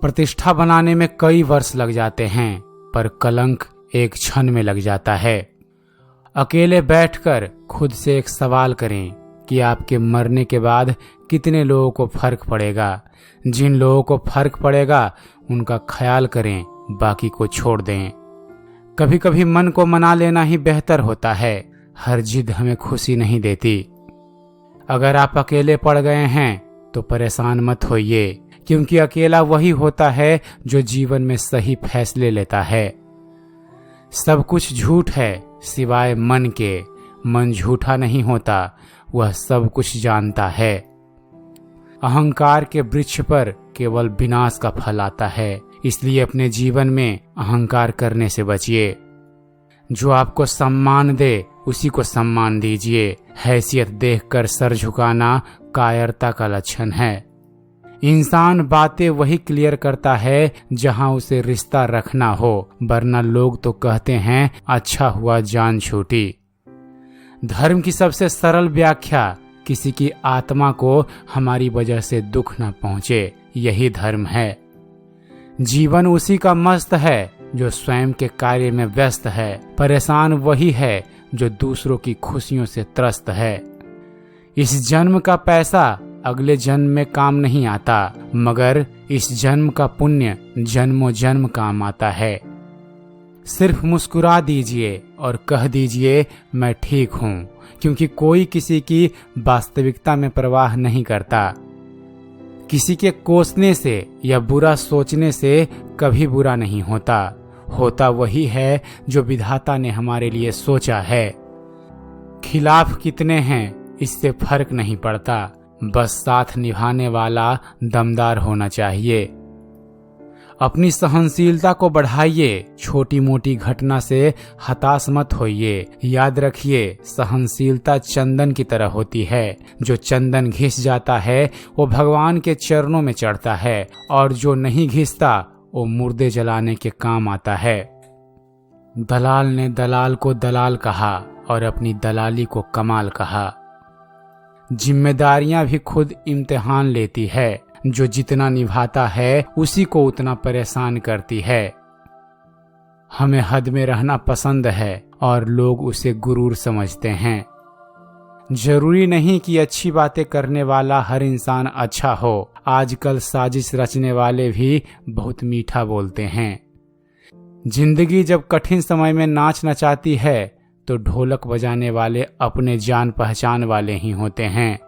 प्रतिष्ठा बनाने में कई वर्ष लग जाते हैं, पर कलंक एक क्षण में लग जाता है। अकेले बैठकर खुद से एक सवाल करें कि आपके मरने के बाद कितने लोगों को फर्क पड़ेगा। जिन लोगों को फर्क पड़ेगा उनका ख्याल करें, बाकी को छोड़ दें। कभी कभी मन को मना लेना ही बेहतर होता है। हर जिद हमें खुशी नहीं देती। अगर आप अकेले पड़ गए हैं तो परेशान मत होइए, क्योंकि अकेला वही होता है जो जीवन में सही फैसले लेता है। सब कुछ झूठ है सिवाय मन के। मन झूठा नहीं होता, वह सब कुछ जानता है। अहंकार के वृक्ष पर केवल विनाश का फल आता है, इसलिए अपने जीवन में अहंकार करने से बचिए। जो आपको सम्मान दे उसी को सम्मान दीजिए। हैसियत देखकर सर झुकाना कायरता का लक्षण है। इंसान बातें वही क्लियर करता है जहां उसे रिश्ता रखना हो, वरना लोग तो कहते हैं अच्छा हुआ जान छूटी। धर्म की सबसे सरल व्याख्या किसी की आत्मा को हमारी वजह से दुख न पहुंचे, यही धर्म है। जीवन उसी का मस्त है जो स्वयं के कार्य में व्यस्त है। परेशान वही है जो दूसरों की खुशियों से त्रस्त है। इस जन्म का पैसा अगले जन्म में काम नहीं आता, मगर इस जन्म का पुण्य जन्मों जन्म काम आता है। सिर्फ मुस्कुरा दीजिए और कह दीजिए मैं ठीक हूँ, क्योंकि कोई किसी की वास्तविकता में परवाह नहीं करता। किसी के कोसने से या बुरा सोचने से कभी बुरा नहीं होता। होता वही है जो विधाता ने हमारे लिए सोचा है। खिलाफ कितने हैं इससे फर्क नहीं पड़ता, बस साथ निभाने वाला दमदार होना चाहिए। अपनी सहनशीलता को बढ़ाइए। छोटी मोटी घटना से हताश मत होइए। याद रखिए, सहनशीलता चंदन की तरह होती है। जो चंदन घिस जाता है वो भगवान के चरणों में चढ़ता है, और जो नहीं घिसता वो मुर्दे जलाने के काम आता है। दलाल ने दलाल को दलाल कहा और अपनी दलाली को कमाल कहा। जिम्मेदारियां भी खुद इम्तिहान लेती है। जो जितना निभाता है उसी को उतना परेशान करती है। हमें हद में रहना पसंद है और लोग उसे गुरूर समझते हैं। जरूरी नहीं कि अच्छी बातें करने वाला हर इंसान अच्छा हो। आजकल साजिश रचने वाले भी बहुत मीठा बोलते हैं। जिंदगी जब कठिन समय में नाच नचाती है तो ढोलक बजाने वाले अपने जान पहचान वाले ही होते हैं।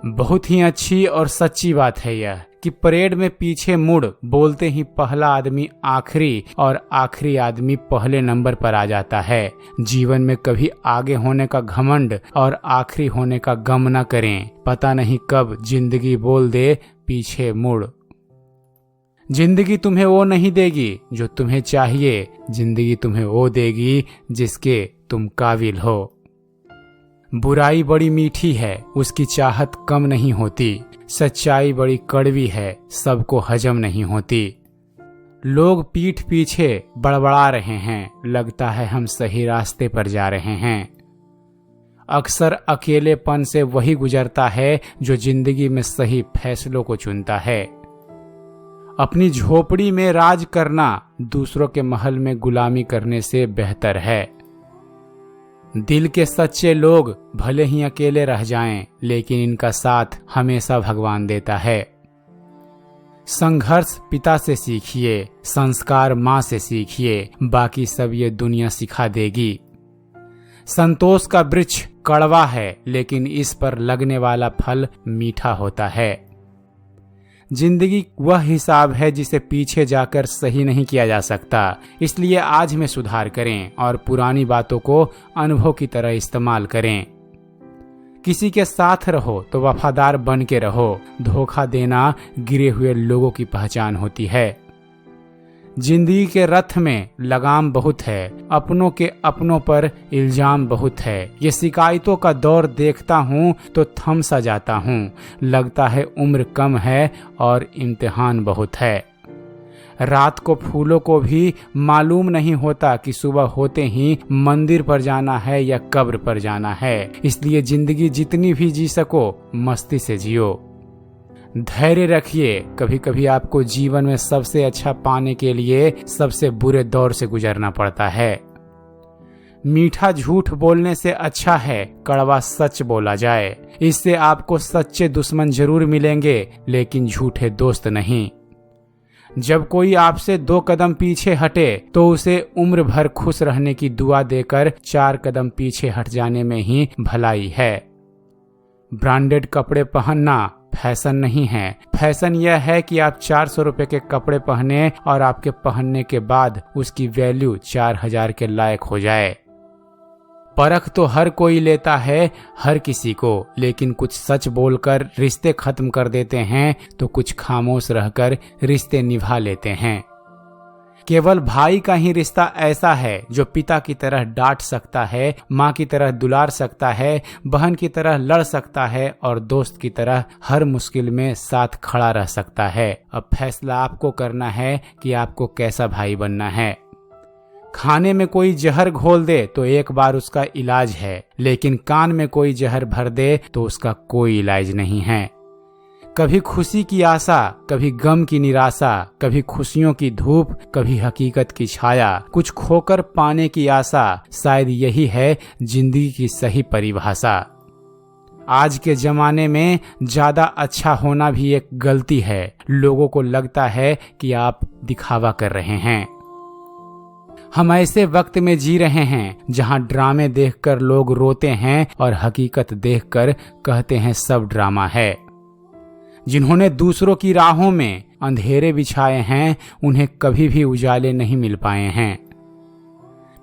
बहुत ही अच्छी और सच्ची बात है यह कि परेड में पीछे मुड़ बोलते ही पहला आदमी आखिरी और आखिरी आदमी पहले नंबर पर आ जाता है। जीवन में कभी आगे होने का घमंड और आखिरी होने का गम न करें। पता नहीं कब जिंदगी बोल दे पीछे मुड़। जिंदगी तुम्हें वो नहीं देगी जो तुम्हें चाहिए, जिंदगी तुम्हें वो देगी जिसके तुम काबिल हो। बुराई बड़ी मीठी है, उसकी चाहत कम नहीं होती। सच्चाई बड़ी कड़वी है, सबको हजम नहीं होती। लोग पीठ पीछे बड़बड़ा रहे हैं, लगता है हम सही रास्ते पर जा रहे हैं। अक्सर अकेलेपन से वही गुजरता है जो जिंदगी में सही फैसलों को चुनता है। अपनी झोपड़ी में राज करना दूसरों के महल में गुलामी करने से बेहतर है। दिल के सच्चे लोग भले ही अकेले रह जाएं, लेकिन इनका साथ हमेशा भगवान देता है। संघर्ष पिता से सीखिए, संस्कार माँ से सीखिए, बाकी सब ये दुनिया सिखा देगी। संतोष का वृक्ष कड़वा है, लेकिन इस पर लगने वाला फल मीठा होता है। जिंदगी वह हिसाब है जिसे पीछे जाकर सही नहीं किया जा सकता। इसलिए आज में सुधार करें और पुरानी बातों को अनुभव की तरह इस्तेमाल करें। किसी के साथ रहो तो वफादार बन के रहो। धोखा देना गिरे हुए लोगों की पहचान होती है। जिंदगी के रथ में लगाम बहुत है, अपनों के अपनों पर इल्जाम बहुत है। ये शिकायतों का दौर देखता हूँ तो थम सा जाता हूँ। लगता है उम्र कम है और इम्तिहान बहुत है। रात को फूलों को भी मालूम नहीं होता कि सुबह होते ही मंदिर पर जाना है या कब्र पर जाना है। इसलिए जिंदगी जितनी भी जी सको मस्ती से जियो। धैर्य रखिए, कभी कभी आपको जीवन में सबसे अच्छा पाने के लिए सबसे बुरे दौर से गुजरना पड़ता है। मीठा झूठ बोलने से अच्छा है कड़वा सच बोला जाए। इससे आपको सच्चे दुश्मन जरूर मिलेंगे, लेकिन झूठे दोस्त नहीं। जब कोई आपसे 2 कदम पीछे हटे तो उसे उम्र भर खुश रहने की दुआ देकर 4 कदम पीछे हट जाने में ही भलाई है। ब्रांडेड कपड़े पहनना फैशन नहीं है। फैशन यह है कि आप 400 रुपए के कपड़े पहने और आपके पहनने के बाद उसकी वैल्यू 4000 के लायक हो जाए। परख तो हर कोई लेता है हर किसी को, लेकिन कुछ सच बोलकर रिश्ते खत्म कर देते हैं तो कुछ खामोश रहकर रिश्ते निभा लेते हैं। केवल भाई का ही रिश्ता ऐसा है जो पिता की तरह डांट सकता है, माँ की तरह दुलार सकता है, बहन की तरह लड़ सकता है और दोस्त की तरह हर मुश्किल में साथ खड़ा रह सकता है। अब फैसला आपको करना है कि आपको कैसा भाई बनना है। खाने में कोई जहर घोल दे तो एक बार उसका इलाज है, लेकिन कान में कोई जहर भर दे तो उसका कोई इलाज नहीं है। कभी खुशी की आशा, कभी गम की निराशा, कभी खुशियों की धूप, कभी हकीकत की छाया, कुछ खोकर पाने की आशा, शायद यही है जिंदगी की सही परिभाषा। आज के जमाने में ज्यादा अच्छा होना भी एक गलती है। लोगों को लगता है कि आप दिखावा कर रहे हैं। हम ऐसे वक्त में जी रहे हैं जहां ड्रामे देखकर लोग रोते हैं और हकीकत देखकर कहते हैं सब ड्रामा है। जिन्होंने दूसरों की राहों में अंधेरे बिछाए हैं उन्हें कभी भी उजाले नहीं मिल पाए हैं।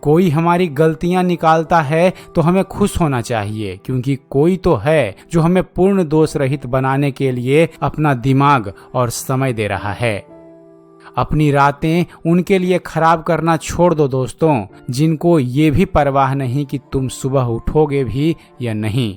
कोई हमारी गलतियां निकालता है तो हमें खुश होना चाहिए, क्योंकि कोई तो है जो हमें पूर्ण दोष रहित बनाने के लिए अपना दिमाग और समय दे रहा है। अपनी रातें उनके लिए खराब करना छोड़ दो दोस्तों, जिनको ये भी परवाह नहीं कि तुम सुबह उठोगे भी या नहीं।